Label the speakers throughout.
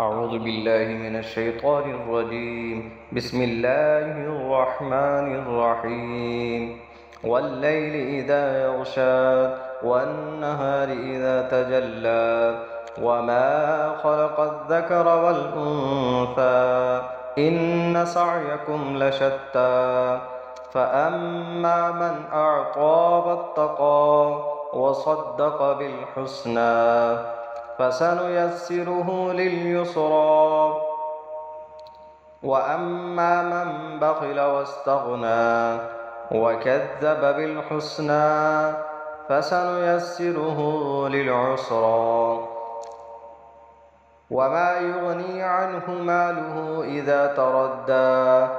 Speaker 1: أعوذ بالله من الشيطان الرجيم. بسم الله الرحمن الرحيم. والليل إذا يغشى والنهار إذا تجلى وما خلق الذكر والأنثى إن سعيكم لشتى فأما من أعطى واتقى وصدق بالحسنى فسنيسره لليسرى وأما من بخل واستغنى وكذب بالحسنى فسنيسره للعسرى وما يغني عنه ماله إذا تردى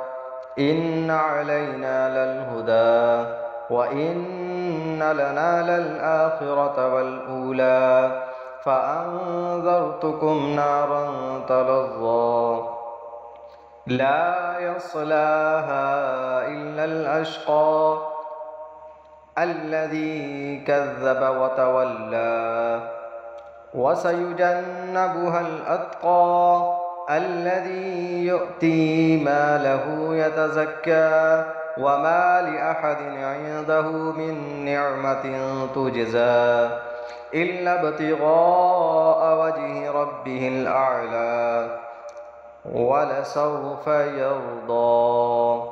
Speaker 1: إن علينا للهدى وإن لنا للآخرة والأولى فأنذرتكم نارا تلظى لا يصلاها إلا الأشقى الذي كذب وتولى وسيجنبها الأتقى الذي يؤتي ماله يتزكى وما لأحد عنده من نعمة تجزى إلا ابتغاء وجه ربه الأعلى ولسوف يرضى.